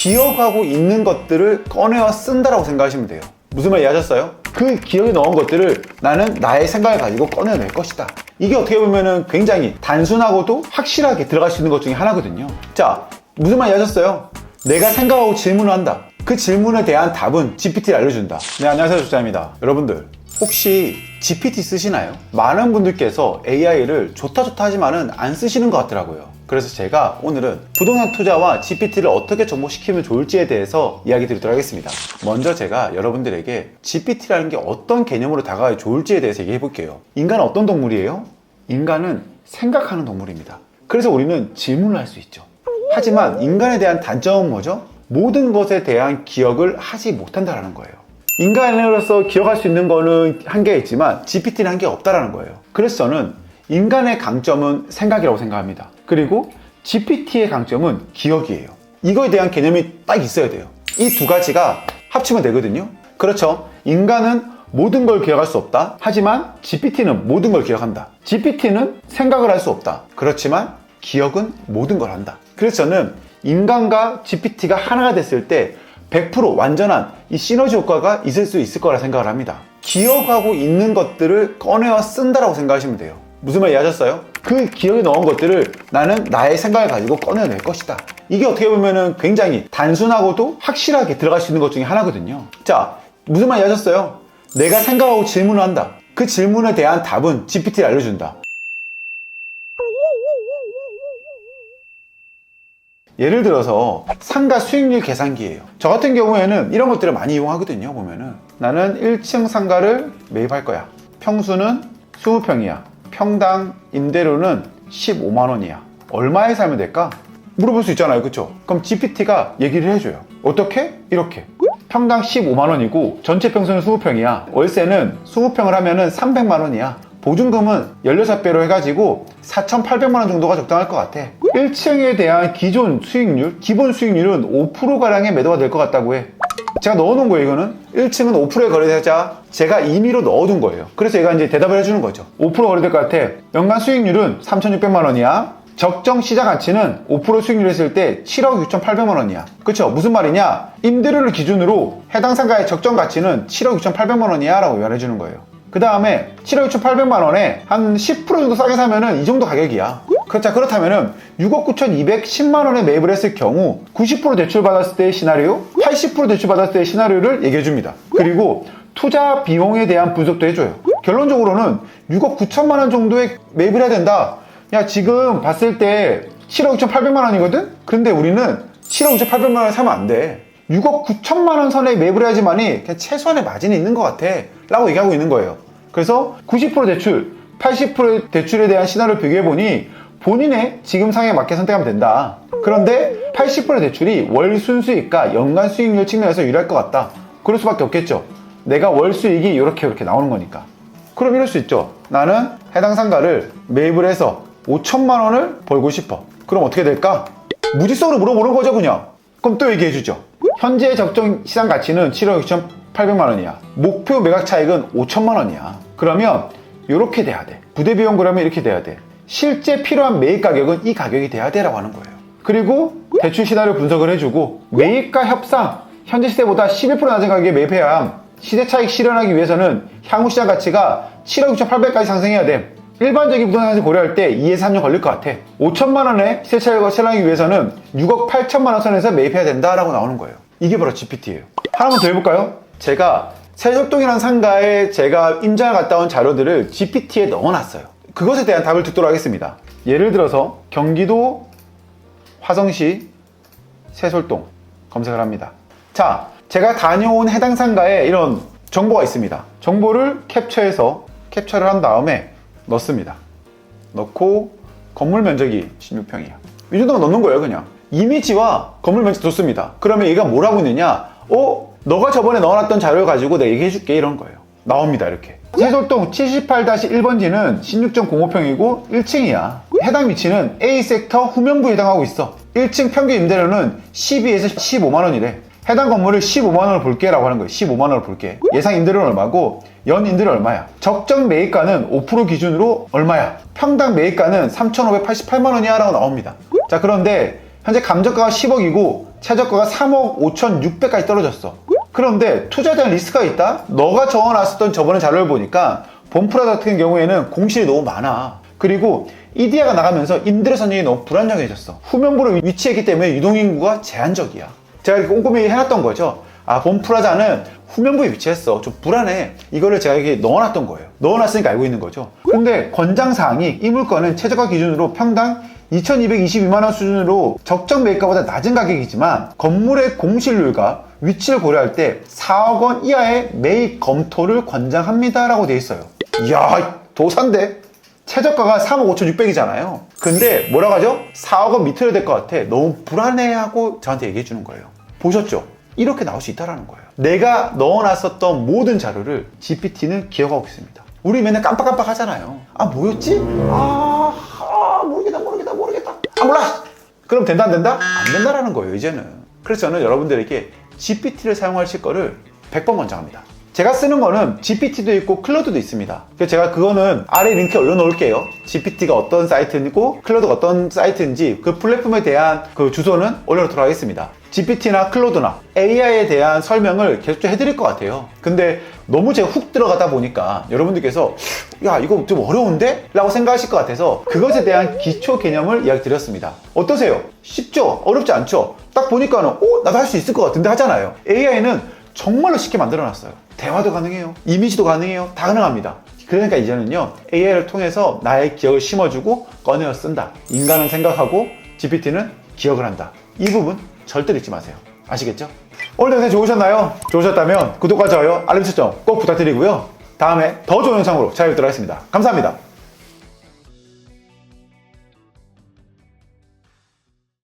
기억하고 있는 것들을 꺼내어 쓴다라고 생각하시면 돼요. 무슨 말 이해하셨어요? 그 기억에 넣은 것들을 나는 나의 생각을 가지고 꺼내낼 것이다. 이게 어떻게 보면은 굉장히 단순하고도 확실하게 들어갈 수 있는 것 중에 하나거든요. 자, 무슨 말 이해하셨어요? 내가 생각하고 질문을 한다. 그 질문에 대한 답은 GPT를 알려준다. 네, 안녕하세요, 조짜입니다. 여러분들, 혹시 GPT 쓰시나요? 많은 분들께서 AI를 좋다 하지만은 안 쓰시는 것 같더라고요. 그래서 제가 오늘은 부동산 투자와 GPT를 어떻게 접목시키면 좋을지에 대해서 이야기 드리도록 하겠습니다. 먼저 제가 여러분들에게 GPT라는 게 어떤 개념으로 다가가야 좋을지에 대해서 얘기해 볼게요. 인간은 어떤 동물이에요? 인간은 생각하는 동물입니다. 그래서 우리는 질문을 할 수 있죠. 하지만 인간에 대한 단점은 뭐죠? 모든 것에 대한 기억을 하지 못한다는 거예요. 인간으로서 기억할 수 있는 거는 한계가 있지만 GPT는 한계가 없다는 거예요. 그래서 저는 인간의 강점은 생각이라고 생각합니다. 그리고 GPT의 강점은 기억이에요. 이거에 대한 개념이 딱 있어야 돼요. 이 두 가지가 합치면 되거든요. 그렇죠. 인간은 모든 걸 기억할 수 없다. 하지만 GPT는 모든 걸 기억한다. GPT는 생각을 할 수 없다. 그렇지만 기억은 모든 걸 한다. 그래서 저는 인간과 GPT가 하나가 됐을 때 100% 완전한 이 시너지 효과가 있을 수 있을 거라 생각을 합니다. 기억하고 있는 것들을 꺼내어 쓴다라고 생각하시면 돼요. 무슨 말 이해하셨어요? 그 기억에 넣은 것들을 나는 나의 생각을 가지고 꺼내낼 것이다. 이게 어떻게 보면은 굉장히 단순하고도 확실하게 들어갈 수 있는 것 중에 하나거든요. 자, 무슨 말 이해하셨어요? 내가 생각하고 질문을 한다. 그 질문에 대한 답은 GPT를 알려준다. 예를 들어서 상가 수익률 계산기예요. 저 같은 경우에는 이런 것들을 많이 이용하거든요. 보면은 나는 1층 상가를 매입할 거야. 평수는 20평이야. 평당 임대료는 15만 원이야. 얼마에 살면 될까? 물어볼 수 있잖아요. 그쵸? 그럼 GPT가 얘기를 해줘요. 어떻게? 이렇게. 평당 15만 원이고 전체 평수는 20평이야. 월세는 20평을 하면은 300만 원이야. 보증금은 16배로 해가지고 4,800만 원 정도가 적당할 것 같아. 1층에 대한 기존 수익률, 기본 수익률은 5%가량의 매도가 될 것 같다고 해. 제가 넣어놓은 거예요, 이거는. 1층은 5%에 거래되자 제가 임의로 넣어둔 거예요. 그래서 얘가 이제 대답을 해주는 거죠. 5% 거래될 것 같아. 연간 수익률은 3,600만 원이야. 적정 시장 가치는 5% 수익률 했을 때 7억 6,800만 원이야. 그쵸? 무슨 말이냐? 임대료를 기준으로 해당 상가의 적정 가치는 7억 6,800만 원이야 라고 말해주는 거예요. 그 다음에 7억 6,800만 원에 한 10% 정도 싸게 사면은 이 정도 가격이야. 자, 그렇다면은 6억 9,210만 원에 매입을 했을 경우 90% 대출 받았을 때의 시나리오, 80% 대출 받았을 때의 시나리오를 얘기해 줍니다. 그리고 투자 비용에 대한 분석도 해줘요. 결론적으로는 6억 9천만 원 정도에 매입을 해야 된다. 야, 지금 봤을 때 7억 6,800만 원이거든? 근데 우리는 7억 6,800만 원에 사면 안 돼. 6억 9천만 원 선에 매입을 해야지만이 그냥 최소한의 마진이 있는 것 같아 라고 얘기하고 있는 거예요. 그래서 90% 대출, 80% 대출에 대한 시나리오를 비교해보니 본인의 지금 상황에 맞게 선택하면 된다. 그런데 80% 대출이 월 순수익과 연간 수익률 측면에서 유리할 것 같다. 그럴 수밖에 없겠죠. 내가 월 수익이 이렇게 나오는 거니까. 그럼 이럴 수 있죠. 나는 해당 상가를 매입을 해서 5천만 원을 벌고 싶어. 그럼 어떻게 될까? 무지성으로 물어보는 거죠, 그냥. 그럼 또 얘기해 주죠. 현재 적정 시장 가치는 7억 6,800만 원이야. 목표 매각 차익은 5천만 원이야. 그러면 이렇게 돼야 돼. 부대 비용 그러면 이렇게 돼야 돼. 실제 필요한 매입 가격은 이 가격이 돼야 돼라고 하는 거예요. 그리고 대출 시나리오 분석을 해주고 매입가 협상, 현재 시세보다 11% 낮은 가격에 매입해야 함. 시세 차익 실현하기 위해서는 향후 시장 가치가 7억 6,800까지 상승해야 돼. 일반적인 부동산에서 고려할 때 2에서 3년 걸릴 것 같아. 5천만 원의 시세 차익을 실현하기 위해서는 6억 8천만 원 선에서 매입해야 된다라고 나오는 거예요. 이게 바로 GPT예요. 하나만 더 해볼까요? 제가 세sor동이라는 상가에 제가 임장을 갔다 온 자료들을 GPT에 넣어놨어요. 그것에 대한 답을 듣도록 하겠습니다. 예를 들어서 경기도 화성시 세솔동 검색을 합니다. 자, 제가 다녀온 해당 상가에 이런 정보가 있습니다. 정보를 캡처를 한 다음에 넣습니다. 넣고 건물 면적이 16평이야. 이 정도만 넣는 거예요, 그냥. 이미지와 건물 면적 좋습니다. 그러면 얘가 뭘 하고 있느냐? 너가 저번에 넣어놨던 자료를 가지고 내가 얘기해줄게, 이런 거예요. 나옵니다, 이렇게. 세솔동 78-1번지는 16.05평이고 1층이야. 해당 위치는 A섹터 후면부에 해당하고 있어. 1층 평균 임대료는 12에서 15만 원이래. 해당 건물을 15만 원을 볼게 라고 하는 거예요. 15만 원을 볼게. 예상 임대료는 얼마고 연 임대료 얼마야. 적정 매입가는 5% 기준으로 얼마야. 평당 매입가는 3,588만 원이야 라고 나옵니다. 자, 그런데 현재 감정가가 10억이고 최저가가 3억 5,600까지 떨어졌어. 그런데 투자에 대한 리스크가 있다? 너가 적어놨었던 저번에 자료를 보니까 본프라자 같은 경우에는 공실이 너무 많아. 그리고 이디야가 나가면서 임대료 선정이 너무 불안정해졌어. 후면부로 위치했기 때문에 유동인구가 제한적이야. 제가 이렇게 꼼꼼히 해놨던 거죠. 아, 본프라자는 후면부에 위치했어. 좀 불안해. 이거를 제가 이렇게 넣어놨던 거예요. 넣어놨으니까 알고 있는 거죠. 근데 권장사항이 이 물건은 최저가 기준으로 평당 2,222만원 수준으로 적정 매입가보다 낮은 가격이지만 건물의 공실률과 위치를 고려할 때 4억 원 이하의 매입 검토를 권장합니다 라고 돼 있어요. 이야, 도산데? 최저가가 3억 5,600이잖아요. 근데 뭐라고 하죠? 4억 원 밑으로 될 것 같아. 너무 불안해하고 저한테 얘기해 주는 거예요. 보셨죠? 이렇게 나올 수 있다는 거예요. 내가 넣어놨었던 모든 자료를 GPT는 기억하고 있습니다. 우리 맨날 깜빡깜빡 하잖아요. 아, 뭐였지? 모르겠다. 아, 몰라! 그럼 된다, 안 된다? 안 된다라는 거예요, 이제는. 그래서 저는 여러분들에게 GPT를 사용하실 거를 100번 권장합니다. 제가 쓰는 거는 GPT도 있고 클로드도 있습니다. 그래서 제가 그거는 아래 링크에 올려놓을게요. GPT가 어떤 사이트이고 클로드가 어떤 사이트인지 그 플랫폼에 대한 그 주소는 올려놓도록 하겠습니다. GPT나 클로드나 AI에 대한 설명을 계속 좀 해드릴 것 같아요. 근데 너무 제가 훅 들어가다 보니까 여러분들께서 야, 이거 좀 어려운데? 라고 생각하실 것 같아서 그것에 대한 기초 개념을 이야기 드렸습니다. 어떠세요? 쉽죠? 어렵지 않죠? 딱 보니까는 나도 할 수 있을 것 같은데 하잖아요. AI는 정말로 쉽게 만들어놨어요. 대화도 가능해요. 이미지도 가능해요. 다 가능합니다. 그러니까 이제는요, AI를 통해서 나의 기억을 심어주고 꺼내어 쓴다. 인간은 생각하고 GPT는 기억을 한다. 이 부분 절대 잊지 마세요. 아시겠죠? 오늘 영상 좋으셨나요? 좋으셨다면 구독과 좋아요, 알림 설정 꼭 부탁드리고요. 다음에 더 좋은 영상으로 찾아뵙도록 하겠습니다. 감사합니다.